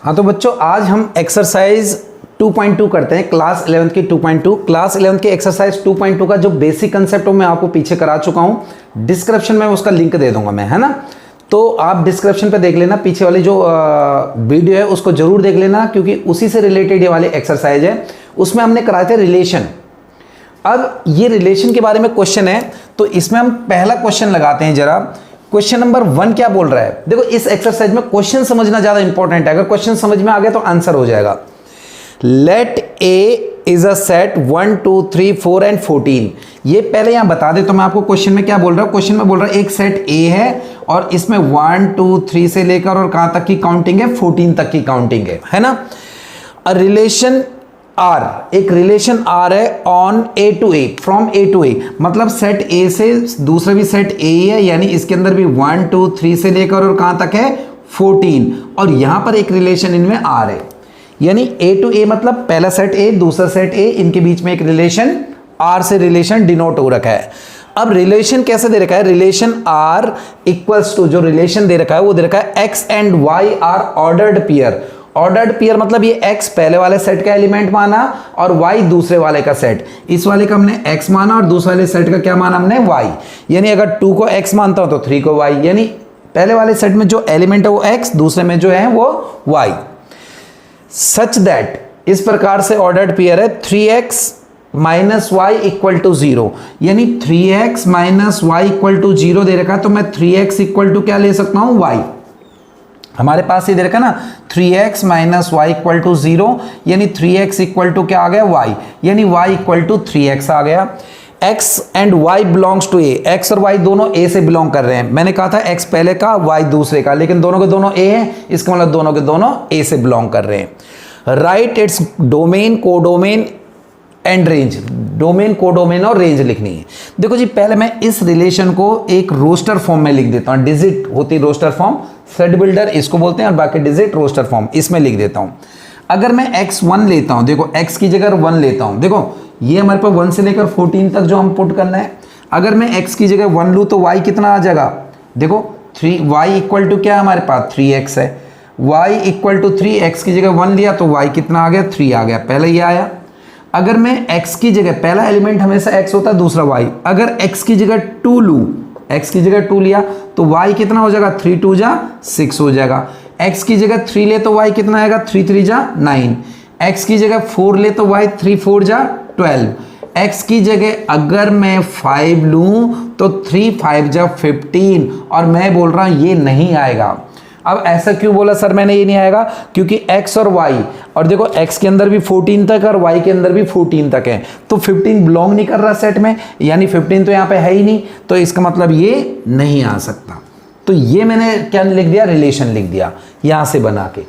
हाँ तो बच्चों आज हम एक्सरसाइज 2.2 करते हैं, क्लास 11 की 2.2। क्लास 11 की एक्सरसाइज 2.2 का जो बेसिक कंसेप्ट हो मैं आपको पीछे करा चुका हूँ, डिस्क्रिप्शन में उसका लिंक दे दूंगा मैं, है ना। तो आप डिस्क्रिप्शन पे देख लेना, पीछे वाली जो वीडियो है उसको जरूर देख लेना, क्योंकि उसी से रिलेटेड ये वाली एक्सरसाइज है। उसमें हमने कराए थे रिलेशन। अब ये रिलेशन के बारे में क्वेश्चन है, तो इसमें हम पहला क्वेश्चन लगाते हैं जरा। क्वेश्चन नंबर 1 क्या बोल रहा है, देखो इस एक्सरसाइज में क्वेश्चन समझना ज्यादा इंपॉर्टेंट है। अगर क्वेश्चन समझ में आ गया तो आंसर हो जाएगा। Let A is a set 1 2 3 4 and 14। ये पहले यहां बता दे तो मैं आपको क्वेश्चन में क्या बोल रहा हूं। क्वेश्चन में बोल रहा है एक सेट ए है और इसमें 1 2 3 से लेकर और कहां तक की काउंटिंग है, 14 तक की काउंटिंग है ना। अ रिलेशन आर, एक रिलेशन आर है on A to A, from A to A, मतलब सेट ए से दूसरा भी सेट ए है, यानी इसके अंदर भी 1 2 3 से लेकर और कहां तक है 14, और यहां पर एक रिलेशन इनमें आर है, यानी ए टू ए मतलब पहला सेट ए दूसरा सेट ए, इनके बीच में एक रिलेशन आर से रिलेशन डिनोट हो रखा है। अब रिलेशन कैसे दे रखा है, रिलेशन आर इक्वल्स टू, जो रिलेशन दे रखा है वो दे रखा है x and y are ordered pair. Ordered pair मतलब ये x पहले वाले सेट का एलिमेंट माना और y दूसरे वाले का सेट। इस वाले का हमने x माना और दूसरे वाले सेट का क्या माना हमने y, यानी अगर 2 को x मानता हूं तो 3 को y, यानी पहले वाले सेट में जो एलिमेंट है वो x, दूसरे में जो है वो y। सच दैट, इस प्रकार से ऑर्डर्ड पेयर है 3x minus y equal to 0, यानी 3x minus y equal to 0 दे रखा है, तो मैं 3x इक्वल टू क्या ले सकता हूं y। हमारे पास ये दे रखा ना 3x minus y equal to 0, यानी 3x इक्वल टू क्या आ गया y, यानी y इक्वल टू 3x आ गया। x and y belongs to a, x और y दोनों a से बिलोंग कर रहे हैं। मैंने कहा था x पहले का y दूसरे का, लेकिन दोनों के दोनों a है, इसका मतलब दोनों के दोनों a से बिलोंग कर रहे हैं। Right its domain, codomain and range, domain codomain और रेंज लिखनी है। देखो जी पहले मैं इस रिलेशन को एक रोस्टर फॉर्म में लिख देता हूं, डिजिट होती है रोस्टर फॉर्म, थ्रेड बिल्डर इसको बोलते हैं, और बाकी डिजिट रोस्टर फॉर्म, इसमें लिख देता हूं। अगर मैं x1 लेता हूं, देखो x की जगह 1 लेता हूं, देखो ये हमारे पास 1 से लेकर 14 तक जो हम पुट करना है। अगर मैं x की जगह 1 लूं तो y कितना आ जाएगा, देखो 3y इक्वल टू क्या है हमारे पास 3x है, y इक्वल टू 3, x की जगह 1 लिया तो y कितना आ गया 3 आ गया, पहले ये आया। अगर मैं x की जगह, पहला एलिमेंट हमेशा x होता है दूसरा y, अगर x की जगह 2 लूं, x की जगह 2 लिया तो y कितना हो जाएगा 3 2 जा 6 हो जाएगा। x की जगह 3 ले तो y कितना आएगा 3 3 जा 9, x की जगह 4 ले तो y 3 4 जा 12, x की जगह अगर मैं 5 लूं तो 3 5 जा 15, और मैं बोल रहा हूं ये नहीं आएगा। अब ऐसा क्यों बोला सर मैंने ये नहीं आएगा, क्योंकि x और y, और देखो x के अंदर भी 14 तक और y के अंदर भी 14 तक है, तो 15 बिलोंग नहीं कर रहा सेट में, यानी 15 तो यहाँ पे है ही नहीं, तो इसका मतलब ये नहीं आ सकता। तो ये मैंने क्या लिख दिया, रिलेशन लिख दिया यहां से बना के।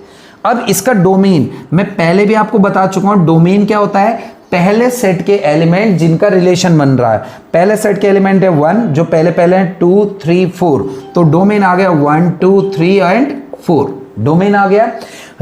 अब इसका डोमेन मैं पहले भी आपको बता चुका हूं, डोमेन क्या होता है, पहले सेट के एलिमेंट जिनका रिलेशन बन रहा है। पहले सेट के एलिमेंट है 1, जो पहले पहले हैं 2 3 4, तो डोमेन आ गया 1 2 3 एंड 4, डोमेन आ गया।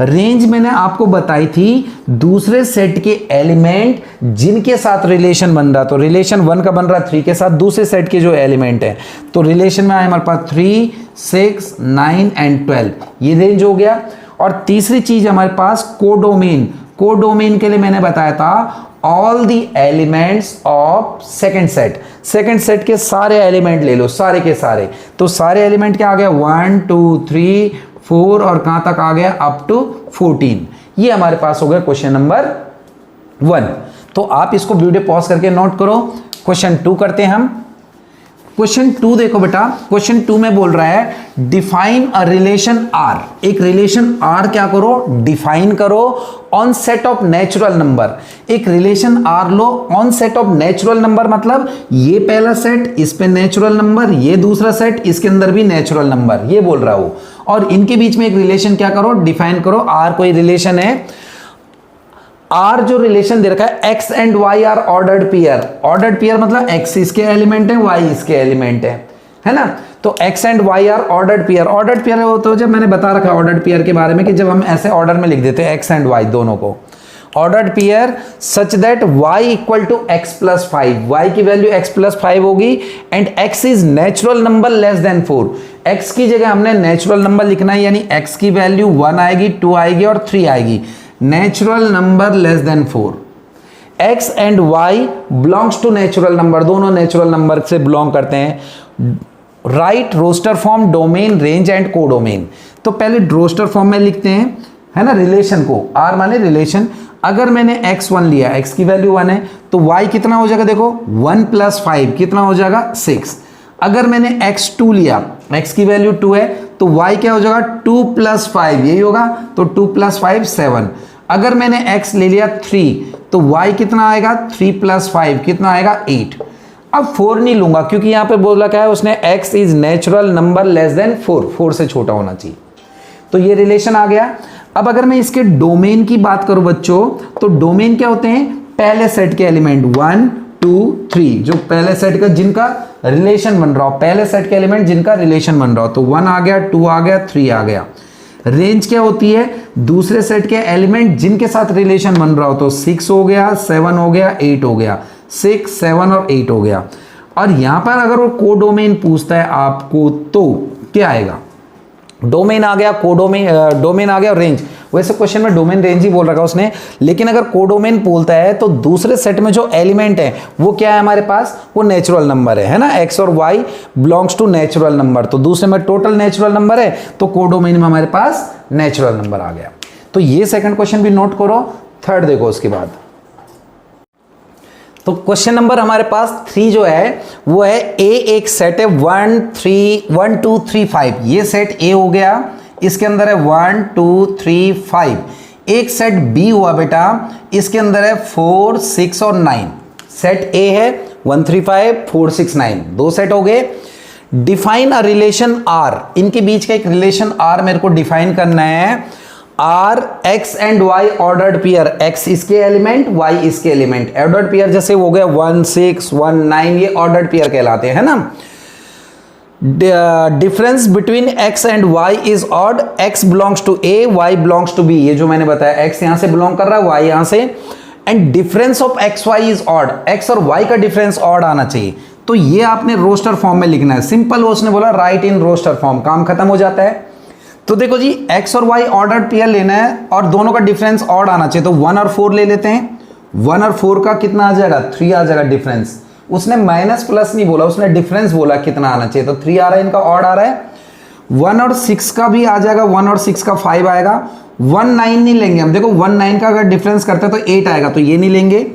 रेंज मैंने आपको बताई थी दूसरे सेट के एलिमेंट जिनके साथ रिलेशन बन रहा, तो रिलेशन 1 का बन रहा 3 के साथ, दूसरे सेट के जो एलिमेंट है, तो रिलेशन में आए हमारे पास 3 6 9 एंड 12, ये रेंज हो गया। और तीसरी चीज हमारे पास कोडोमेन। कोडोमेन के लिए मैंने बताया था all the elements of second set, second set के सारे एलिमेंट ले लो, सारे के सारे, तो सारे एलिमेंट क्या आ गया 1 2 3 4 और कहां तक आ गया अप टू 14। ये हमारे पास हो गया क्वेश्चन नंबर 1। तो आप इसको वीडियो पॉज करके नोट करो। क्वेश्चन 2 करते हैं हम। क्वेश्चन 2 देखो बेटा, क्वेश्चन 2 में बोल रहा है डिफाइन अ रिलेशन आर, एक रिलेशन आर क्या करो, डिफाइन करो on set of natural number. एक रिलेशन आर लो on set of natural number, मतलब ये पहला सेट, इस पे नेचुरल नंबर, ये दूसरा सेट, इसके अंदर भी नेचुरल नंबर, ये बोल रहा हूं, और इनके बीच में एक रिलेशन क्या करो, डिफाइन करो। आर कोई रिलेशन है, आर जो रिलेशन दे रखा है x and y are ordered pair. Ordered pair मतलब एक्स इसके एलिमेंट है, वाई इसके एलिमेंट है ना। तो x and y are ordered pair. Ordered pair हो तो जब मैंने बता रखा ऑर्डर्ड पेयर के बारे में कि जब हम ऐसे ऑर्डर में लिख देते हैं एक्स एंड वाई दोनों को, ordered pair such that y equal to x plus 5, y की वैल्यू x प्लस 5 होगी, and x is natural number less than 4। x की जगह हमने नेचुरल नंबर लिखना है, यानी x की वैल्यू 1 आएगी, 2 आएगी और 3 आएगी। Natural number less than 4। x and y belongs to natural number, दोनों नेचुरल नंबर से बिलोंग करते हैं। Write roster form, domain, range and codomain. तो पहले रोस्टर फॉर्म में लिखते हैं, है ना, रिलेशन को। r माने रिलेशन। अगर मैंने x1 लिया, x की वैल्यू 1 है, तो y कितना हो जाएगा, देखो 1 + 5 कितना हो जाएगा 6। अगर मैंने x2 लिया, x की वैल्यू 2 है, तो y क्या हो जाएगा 2 + 5, यही होगा, तो 2 + 5 7। अगर मैंने x ले लिया 3, तो y कितना आएगा 3 + 5 कितना आएगा 8। अब 4 नहीं लूंगा क्योंकि यहां पे बोला क्या है उसने, x is natural number less than 4 से छोटा होना चाहिए। तो ये रिलेशन आ गया। अब अगर मैं इसके डोमेन की बात करूं बच्चों, तो डोमेन क्या होते हैं, पहले सेट के एलिमेंट 1 2 3, जो पहले सेट का जिनका रिलेशन बन रहा हो, पहले सेट के एलिमेंट जिनका रिलेशन बन रहा हो, तो 1 आ गया, 2 आ गया, 3 आ गया। रेंज क्या होती है, दूसरे सेट के एलिमेंट जिनके साथ रिलेशन बन रहा हो, तो 6 हो गया, 7 हो गया, 8 हो गया, 6 7 और 8 हो गया। और यहां पर अगर वो कोडोमेन पूछता है आपको, तो क्या आएगा, डोमेन आ गया, कोडोमेन, डोमेन आ गया और रेंज। वैसे क्वेश्चन में डोमेन रेंज ही बोल रखा उसने, लेकिन अगर कोडोमेन बोलता है तो दूसरे सेट में जो एलिमेंट है वो क्या है हमारे पास, वो नेचुरल नंबर है ना, x और y belongs to natural number. तो दूसरे में टोटल नेचुरल नंबर है, तो कोडोमेन में हमारे पास नेचुरल नंबर आ गया। तो ये सेकंड क्वेश्चन भी नोट करो। थर्ड देखो उसके बाद, तो क्वेश्चन नंबर हमारे पास 3 जो है वो है ए, एक सेट है 1 2 3 5, ये सेट ए हो गया, इसके अंदर है 1 2 3 5। एक सेट बी हुआ बेटा, इसके अंदर है 4 6 और 9। सेट ए है 1 3 5 4 6 9, दो सेट हो गए। डिफाइन अ रिलेशन आर, इनके बीच का एक रिलेशन आर मेरे को डिफाइन करना है। R x and y ordered pair, x इसके एलिमेंट, वाई इसके एलिमेंट, ऑर्डर्ड पेयर जैसे हो गया 1 6 1 9, ये ऑर्डर्ड पेयर कहलाते हैं ना। Difference between x and y is odd, x belongs to A, y belongs to B, ये जो मैंने बताया, एक्स यहां से बिलोंग कर रहा है, वाई यहां से। And difference of x y is odd, एक्स और वाई का डिफरेंस ऑड आना चाहिए। तो ये आपने रोस्टर फॉर्म में लिखना है, सिंपल। उसने बोला राइट इन रोस्टर फॉर्म, काम खत्म हो जाता है। तो देखो जी, x और y ऑर्डर्ड पेयर लेना है और दोनों का डिफरेंस ऑड आना चाहिए, तो 1 और 4 ले लेते हैं। 1 और 4 का कितना आ जाएगा, 3 आ जाएगा डिफरेंस। उसने माइनस प्लस नहीं बोला, उसने डिफरेंस बोला कितना आना चाहिए, तो 3 आ रहा है, इनका ऑड आ रहा है। 1 और 6 का भी आ जाएगा, 1 और 6 का 5 आएगा। 1 9 नहीं लेंगे हम, देखो 1 9 का अगर डिफरेंस करते हैं तो 8 आएगा, तो ये नहीं लेंगे।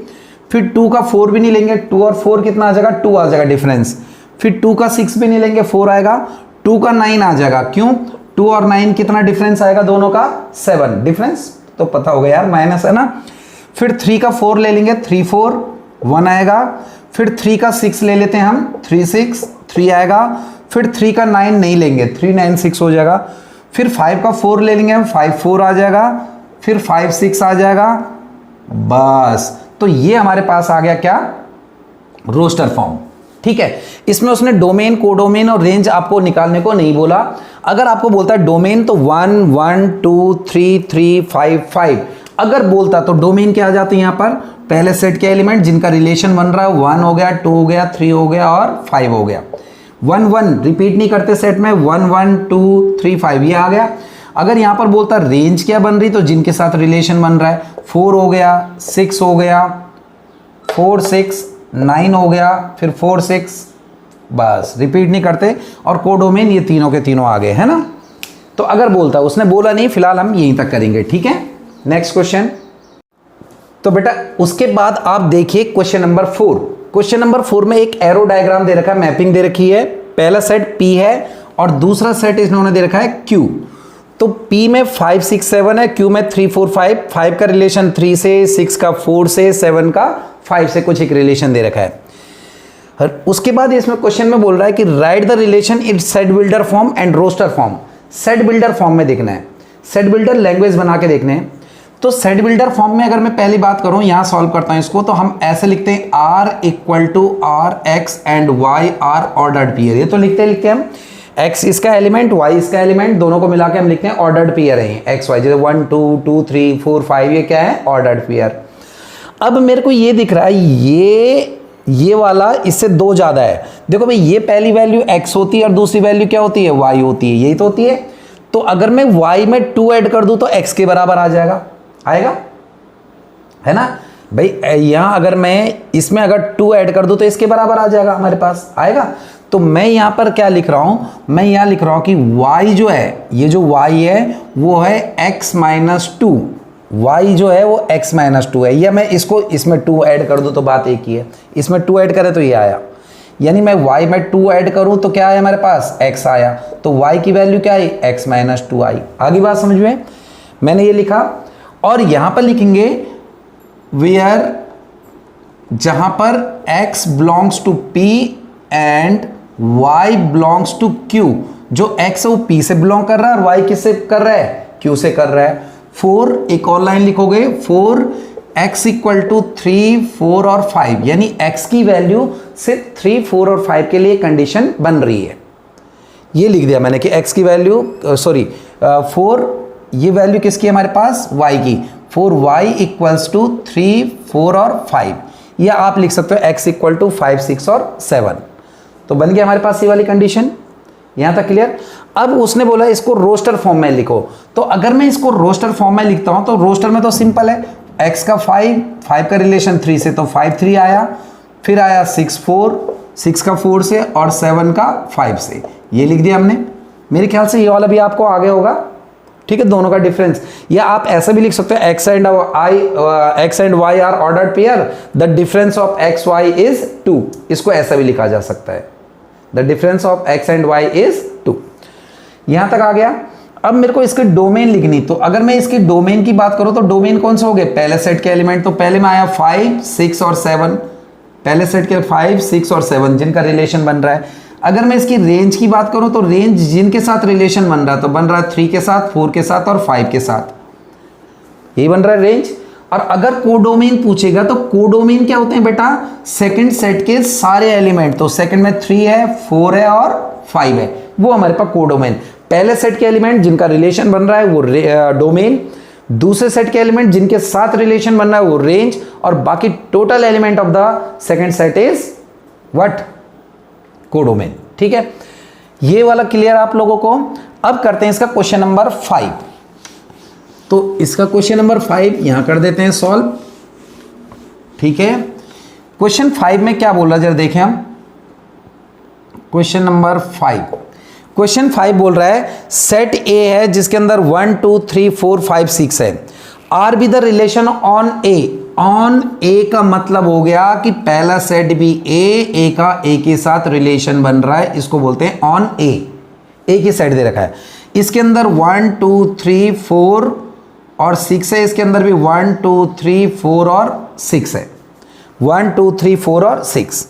फिर 2 का 4 भी नहीं लेंगे, 2 और 4 कितना आ जाएगा, 2 आ जाएगा डिफरेंस। फिर 2 का 6 भी नहीं लेंगे, 4 आएगा। 2 का 9 आ जाएगा, क्यों, 2 और 9 कितना डिफरेंस आएगा दोनों का, 7 डिफरेंस, तो पता होगा यार माइनस है ना। फिर 3 का 4 ले लेंगे, 3 4 1 आएगा। फिर 3 का 6 ले लेते हैं हम, 3 6 3 आएगा। फिर 3 का 9 नहीं लेंगे, 3 9 6 हो जाएगा। फिर 5 का 4 ले लेंगे हम, 5 4 आ जाएगा। फिर 5 6 आ जाएगा, बस। तो ये हमारे पास आ गया क्या, रोस्टर फॉर्म, ठीक है। इसमें उसने डोमेन, कोडोमेन और रेंज आपको निकालने को नहीं बोला। अगर आपको बोलता है डोमेन, तो 1 1 2 3 3 5 5। अगर बोलता तो डोमेन क्या आ जाते हैं यहाँ पर, पहले सेट के एलिमेंट जिनका रिलेशन बन रहा है, 1 हो गया, 2 हो गया, 3 हो गया और 5 हो गया। 1 1 रिपीट नहीं करते सेट में, 1 1 2 3 5 ये आ गया। अगर यहाँ पर बोलता रेंज क्या बन रही, तो जिनके साथ रिलेशन बन रहा है, 4 हो गया, 6 हो गया, 4 6 9 हो गया, फिर 4 6, बस रिपीट नहीं करते। और कोडोमेन ये तीनों के तीनों आ गए, है ना। तो अगर बोलता, उसने बोला नहीं, फिलहाल हम यहीं तक करेंगे, ठीक है। Next question. तो बेटा उसके बाद आप देखिए क्वेश्चन नंबर 4। क्वेश्चन नंबर 4 में एक एरो डायग्राम दे रखा है, मैपिंग दे रखी है। पहला सेट P है और दूसरा सेट इन्होंने दे रखा है Q। तो P में 5 6 7 है, Q में 3 4 5। 5 का रिलेशन 3 से, 6 का 4 से, 7 का 5 से कुछ एक रिलेशन दे रखा है। उसके बाद इसमें क्वेश्चन में बोल रहा है कि write the relation in set builder form and roster form. Set builder form में देखना है, सेट बिल्डर लैंग्वेज बना के देखने हैं। तो सेट बिल्डर फॉर्म में अगर मैं पहली बात करूं, यहां सॉल्व करता हूं इसको, तो हम ऐसे लिखते हैं R equal to R x and y are ordered pair. ये तो लिखते हम x इसका एलिमेंट, y इसका एलिमेंट, दोनों को मिला के हम लिखते हैं ऑर्डर्ड पेयर है x y। जैसे 1 2 2 3 4 5 ये क्या है, ऑर्डर्ड पेयर। अब मेरे को ये दिख रहा है, ये ये वाला इससे 2 ज़्यादा है। देखो भाई ये पहली वैल्यू x होती है और दूसरी वैल्यू क्या होती है, y होती है, यही तो होती है। तो अगर मैं y में 2 ऐड कर दूं तो x के बराबर आ जाएगा, आएगा, है ना भाई। यहां अगर मैं इसमें अगर 2 ऐड कर दूं तो इसके बराबर आ जाएगा, हमारे पास आएगा। तो मैं यहां पर क्या लिख रहा हूं, मैं यहां लिख रहा हूं कि y जो है, ये जो y है वो है x माइनस 2, y जो है वो x माइनस 2 है। या मैं इसको इसमें 2 ऐड कर दूं तो बात एक ही है, इसमें 2 ऐड करें तो ये आया, यानी मैं y में 2 ऐड करूं तो क्या आया हमारे पास, x आया। तो y की वैल्यू क्या आई, x माइनस 2 आई। आगे बात समझ में, मैंने ये लिखा। और यहां पर लिखेंगे वेयर, जहां पर x belongs to p and y belongs to q। जो x है वो p से बिलोंग कर रहा है और y किससे कर रहा है, q से कर रहा है। 4, एक और लाइन लिखोगे, 4 x इक्वल टू 3, 4 और 5, यानी x की वैल्यू सिर्फ 3, 4 और 5 के लिए कंडीशन बन रही है। ये लिख दिया मैंने कि x की वैल्यू 4, ये वैल्यू किसकी है हमारे पास, y की। 4y इक्वल्स टू 3, 4 और 5, या आप लिख सकते हो x इक्वल टू 5, 6 और 7। तो बन गया हमारे पास ये वाली कंडीशन, यहां तक क्लियर। अब उसने बोला इसको रोस्टर फॉर्म में लिखो। तो अगर मैं इसको रोस्टर फॉर्म में लिखता हूं तो रोस्टर में तो सिंपल है, x का 5 का रिलेशन 3 से, तो 5 3 आया, फिर आया 6 4, 6 का 4 से और 7 का 5 से, ये लिख दिया हमने। मेरे ख्याल से ये वाला भी आपको आगे होगा, ठीक है, दोनों का डिफरेंस। या आप ऐसा भी लिख सकते हो x and y are ordered pair, the difference of x y is 2, इसको ऐसा भी लिखा जा सकता है, the difference of x and y is 2। यहां तक आ गया। अब मेरे को इसके डोमेन लिखनी, तो अगर मैं इसके डोमेन की बात करूं तो डोमेन कौन से हो गए, पहले सेट के एलिमेंट। तो पहले में आया 5, 6 और 7, पहले सेट के 5, 6 और 7 जिनका रिलेशन बन रहा है। अगर मैं इसकी रेंज की बात करूं तो रेंज जिनके साथ रिलेशन बन रहा है, तो बन रहा है 3 के साथ, 4 के साथ और 5 के साथ, यही बन रहा है रेंज। और अगर कोडोमेन पूछेगा तो कोडोमेन क्या होते हैं बेटा, सेकंड सेट के सारे एलिमेंट। तो सेकंड में 3 है, 4 है और 5 है, वो हमारे पास कोडोमेन। पहले सेट के एलिमेंट जिनका रिलेशन बन रहा है वो डोमेन, दूसरे सेट के एलिमेंट जिनके साथ रिलेशन बन रहा है वो रेंज, और बाकी total element of the second set is what, codomain. ठीक है, ये वाला क्लियर आप लोगों को। अब करते हैं इसका क्वेश्चन नंबर 5। तो इसका क्वेश्चन नंबर 5 यहां कर देते हैं सॉल्व। ठीक है, क्वेश्चन 5 में क्या बोल रहा है जरा देखें हम। क्वेश्चन नंबर 5, क्वेश्चन 5 बोल रहा है सेट ए है जिसके अंदर 1 2 3 4 5 6 है, R be the relation on A. On A का मतलब हो गया कि पहला सेट भी ए का ए के साथ रिलेशन बन रहा है, इसको बोलते हैं ऑन ए। ए की सेट दे रखा है, इसके अंदर 1 2 3 4 और 6 है, इसके अंदर भी 1 2 3 4 और 6 है, 1 2 3 4 और 6।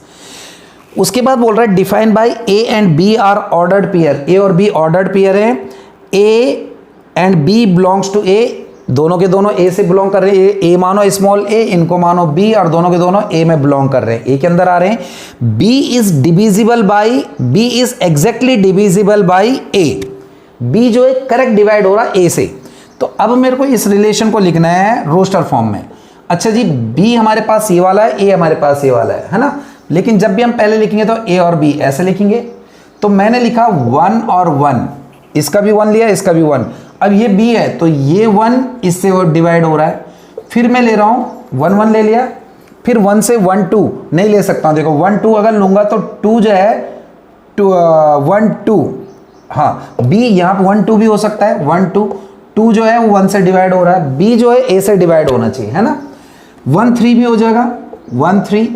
उसके बाद बोल रहा है define by A and B are ordered pair. A और बी ऑर्डर्ड पेयर है, A and B belongs to A, दोनों के दोनों ए से बिलोंग कर रहे हैं। ए मानो स्मॉल ए, इनको मानो बी, और दोनों के दोनों ए में बिलोंग कर रहे हैं, ए के अंदर आ रहे हैं। B is divisible by, B is exactly divisible by A, B जो है करेक्ट डिवाइड हो रहा है ए से। तो अब मेरे को इस रिलेशन को लिखना है रोस्टर फॉर्म में। अच्छा जी, बी हमारे पास ये वाला है, ए हमारे पास ये वाला है ना, लेकिन जब भी हम पहले लिखेंगे तो ए और बी ऐसे लिखेंगे। तो मैंने लिखा 1 और 1, इसका भी 1 लिया, इसका भी 1। अब ये बी है तो ये 1 इससे वो डिवाइड हो रहा है, फिर मैं ले रहा हूँ 1 1 ले लिया, फिर 1 से 1 2 नहीं ले सकता हूँ। देखो 1 2 अगर लूंगा तो 2 जो है 1 2, हाँ बी यहाँ पर 1 2 भी हो सकता है, 1 2 2 जो है वो 1 से डिवाइड हो रहा है, बी जो है ए से डिवाइड होना चाहिए, है ना। 1 3 भी हो जाएगा, 1 3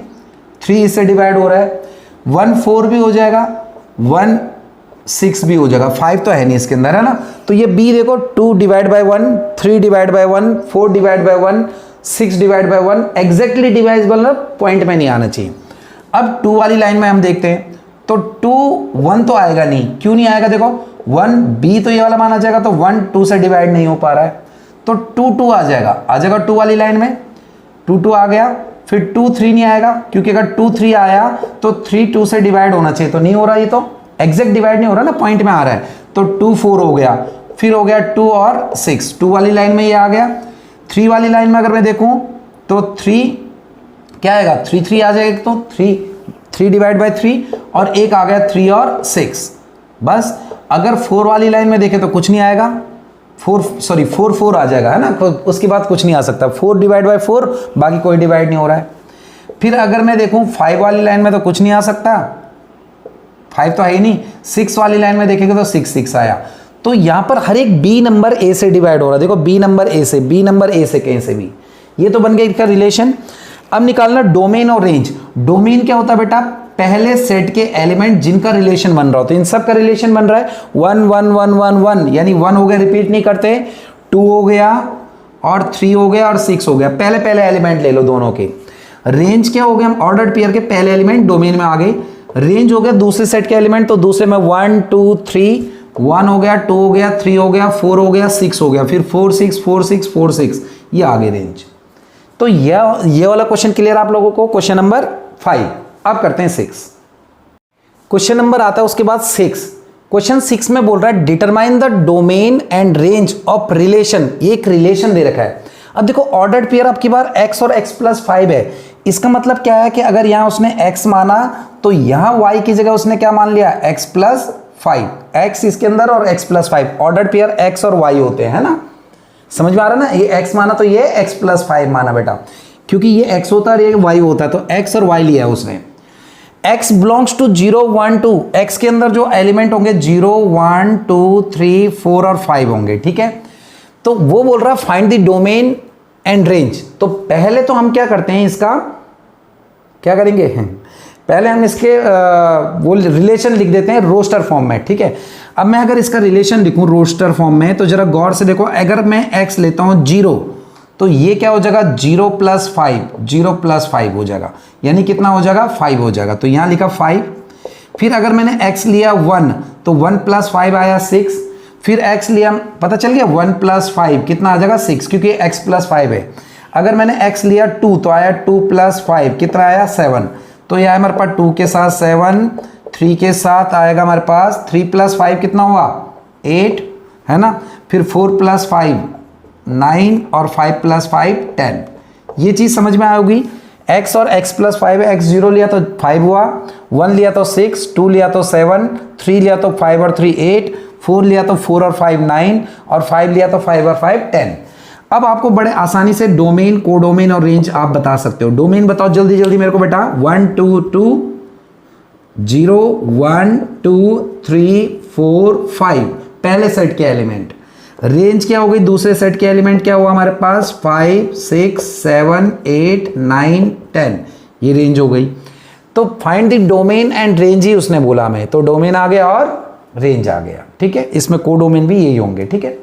3 इससे डिवाइड हो रहा है, 1 4 भी हो जाएगा, 1 6 भी हो जाएगा, 5 तो है नहीं इसके अंदर, है ना। तो ये b देखो 2 divide by 1, 3 divide by 1, 4 divide by 1, 6 divide by 1, exactly divisible point में नहीं आना चाहिए। अब 2 वाली लाइन में हम देखते हैं तो 2 1 तो आएगा नहीं, क्यों नहीं आएगा, देखो 1 b तो ये वाला माना जाएगा, तो 1 2 से डिवाइड नहीं हो पा रहा है, तो 2 2 आ जाएगा 2 वाली लाइन में, 2 2 आ गया। फिर 2 3 नहीं आएगा, क्योंकि अगर 2 3 आया तो 3 2 से डिवाइड होना चाहिए, तो नहीं हो रहा, ये तो एग्जैक्ट डिवाइड नहीं हो रहा ना, पॉइंट में आ रहा है। तो 2 4 हो गया, फिर हो गया 2 और 6, 2 वाली लाइन में ये आ गया। 3 वाली लाइन में अगर मैं देखूं तो 3 क्या आएगा 3 3 आ जाएगा, तो 3 डिवाइड बाई 3 और एक आ गया 3 और 6 बस। अगर 4 वाली लाइन में देखें तो कुछ नहीं आएगा, 4 आ जाएगा है ना, तो उसके बाद कुछ नहीं आ सकता। 4 डिवाइड बाई 4, बाकी कोई डिवाइड नहीं हो रहा है। फिर अगर मैं देखूं 5 वाली लाइन में तो कुछ नहीं आ सकता, 5 तो है ही नहीं। 6 वाली लाइन में देखेंगे तो 6 आया। तो यहां पर हर एक बी नंबर ए से डिवाइड हो रहा है। देखो बी नंबर ए से, बी नंबर ए से, कहीं से भी। ये तो बन गया इसका रिलेशन। अब निकालना डोमेन और रेंज। डोमेन क्या होता है बेटा, पहले सेट के एलिमेंट जिनका रिलेशन बन रहा हो, तो इन सब का रिलेशन बन रहा है 1 1 1 1 1, यानी 1 हो गया, रिपीट नहीं करते, 2 हो गया और 3 हो गया और 6 हो गया, पहले पहले एलिमेंट ले लो दोनों के। रेंज क्या हो गया, हम ऑर्डर्ड पेयर के पहले एलिमेंट डोमेन में आ गए। रेंज हो गया दूसरे सेट के एलिमेंट, तो दूसरे में 1 2 3, 1 हो गया, 2 हो गया, 3 हो गया, 4 हो गया, 6 हो गया, फिर 4 6 4 6 4 6, ये आ गए रेंज। तो ये वाला क्वेश्चन क्लियर आप लोगों को, क्वेश्चन नंबर 5। अब करते हैं 6। क्वेश्चन नंबर आता है उसके बाद 6। क्वेश्चन 6 में बोल रहा है determine the domain and range of relation. ये एक रिलेशन दे रखा है। अब देखो ऑर्डर्ड पेयर आपकी बार x और x प्लस 5 है। इसका मतलब क्या है कि अगर यहां उसने x माना तो यहां y की जगह उसने क्या मान लिया, x प्लस 5, x इसके अंदर और x plus 5। Ordered pair x और y होते हैं, है ना, समझ में आ रहा है ना। ये x माना तो ये x प्लस 5 माना बेटा, क्योंकि ये x होता है और ये y होता है, तो x और y लिया है उसने। x बिलोंग्स टू 0 1 2, x के अंदर जो एलिमेंट होंगे 0 1 2 3 4 और 5 होंगे, ठीक है। तो वो बोल रहा है find the domain and range. तो पहले तो हम क्या करते हैं, इसका क्या करेंगे, पहले हम इसके वो रिलेशन लिख देते हैं रोस्टर फॉर्म में, ठीक है। अब मैं अगर इसका रिलेशन लिखूं रोस्टर फॉर्म में, तो जरा गौर से देखो, अगर मैं x लेता हूं 0, तो ये क्या हो जाएगा 0 प्लस 5, 0 प्लस 5 हो जाएगा, यानी कितना हो जाएगा 5 हो जाएगा। तो यहां लिखा 5। फिर अगर मैंने x लिया 1, तो 1 प्लस 5 आया 6। फिर x लिया, पता चल गया 1 प्लस 5 कितना आ जाएगा 6, क्योंकि x प्लस 5 है। अगर मैंने x लिया 2, तो आया 2 प्लस 5 कितना आया 7। तो यह हमारे पास 2 के साथ 7, 3 के साथ आएगा हमारे पास 3 प्लस 5 कितना हुआ 8, है ना। फिर 4 प्लस 5 9 और 5 प्लस 5 10। ये चीज़ समझ में आएगी। x और x प्लस 5 है, x 0 लिया तो 5 हुआ, 1 लिया तो 6, 2 लिया तो 7, 3 लिया तो 5 और 3 8, 4 लिया तो 4 और 5 9 और 5 लिया तो 5 और 5 10। अब आपको बड़े आसानी से डोमेन, कोडोमेन और रेंज आप बता सकते हो। डोमेन बताओ जल्दी जल्दी मेरे को बेटा, 1 2 2 0 1 2 3 4 5 पहले सेट के एलिमेंट। रेंज क्या हो गई, दूसरे सेट के एलिमेंट क्या हुआ हमारे पास 5 6 7 8 9 10, ये रेंज हो गई। तो find the domain and range ही उसने बोला हमें, तो डोमेन आ गया और रेंज आ गया, ठीक है। इसमें कोडोमेन भी यही होंगे, ठीक है।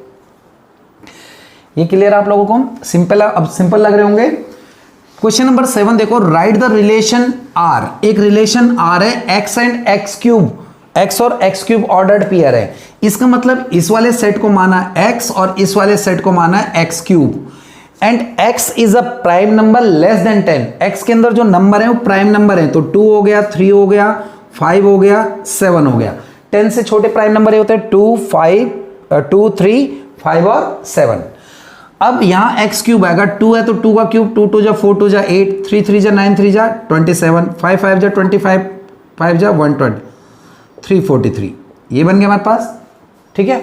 ये क्लियर आप लोगों को, सिंपल, अब सिंपल लग रहे होंगे। क्वेश्चन नंबर 7 देखो, राइट द रिलेशन आर। एक रिलेशन आर है x and x cube, x और x क्यूब ऑर्डर्ड पेयर है। इसका मतलब इस वाले सेट को माना x और इस वाले सेट को माना x cube, and x is a prime number less then 10। x के अंदर जो नंबर है वो प्राइम नंबर है, तो 2 हो गया, 3 हो गया, 5 हो गया, 7 हो गया। 10 से छोटे प्राइम नंबर ये होते हैं 2 2 3 5 और 7। अब यहां x क्यूब आएगा, 2 है तो 2 का क्यूब, 2 2 जा 4 2 जा 8, 3 3 जा 9 3 जा 27, 5 5 जा 25, 5 जा 120, 343, ये बन गया हमारे पास, ठीक है।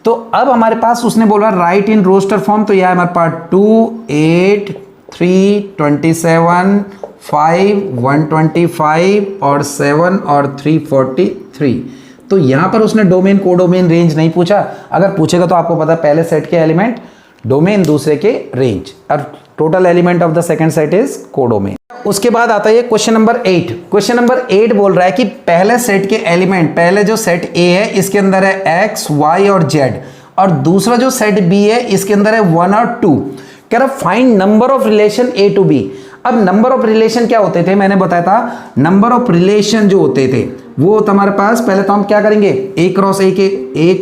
तो अब हमारे पास उसने बोला राइट इन रोस्टर फॉर्म, तो यह हमारे पास 2 8 3 27 5 125 और 7 और 343। तो यहां पर उसने डोमेन, कोडोमेन, रेंज नहीं पूछा। अगर पूछेगा तो आपको पता है पहले सेट के एलिमेंट डोमेन, दूसरे के रेंज, और total element of the second set is codomain. उसके बाद आता है क्वेश्चन नंबर 8। क्वेश्चन नंबर 8 बोल रहा है कि पहले सेट के एलिमेंट, पहले जो सेट ए है इसके अंदर है x y और z, और दूसरा जो सेट बी है इसके अंदर है 1 और 2। कह रहा find number of relation A to B. अब नंबर ऑफ रिलेशन क्या होते थे, मैंने बताया था नंबर ऑफ रिलेशन जो होते थे वो होता हमारे पास, पहले तो हम क्या करेंगे a क्रॉस a के, a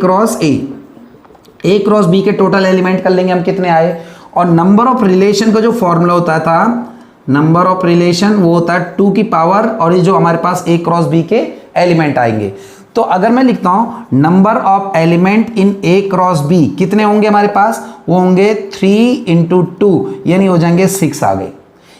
क्रॉस b के टोटल एलिमेंट कर लेंगे हम कितने आए, और नंबर ऑफ रिलेशन का जो फॉर्मूला होता था, नंबर ऑफ रिलेशन वो होता है 2 की पावर, और ये जो हमारे पास a क्रॉस b के एलिमेंट आएंगे। तो अगर मैं लिखता हूं number of element in a cross b कितने होंगे हमारे पास, वो होंगे 3 × 2, यानी हो जाएंगे 6 आ गए।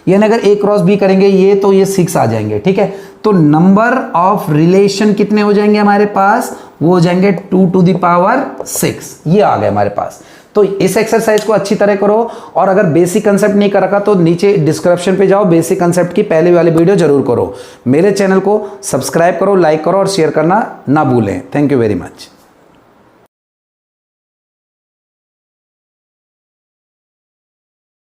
यानी अगर a क्रॉस b करेंगे ये तो ये 6 आ जाएंगे, ठीक है। तो नंबर ऑफ रिलेशन कितने हो जाएंगे हमारे पास, वो हो जाएंगे 2 टू द पावर 6, ये आ गए हमारे पास। तो इस एक्सरसाइज को अच्छी तरह करो, और अगर बेसिक कंसेप्ट नहीं कर रखा तो नीचे डिस्क्रिप्शन पे जाओ, बेसिक कंसेप्ट की पहले वाली वीडियो जरूर करो। मेरे चैनल को सब्सक्राइब करो, लाइक करो और शेयर करना ना भूलें। Thank you very much.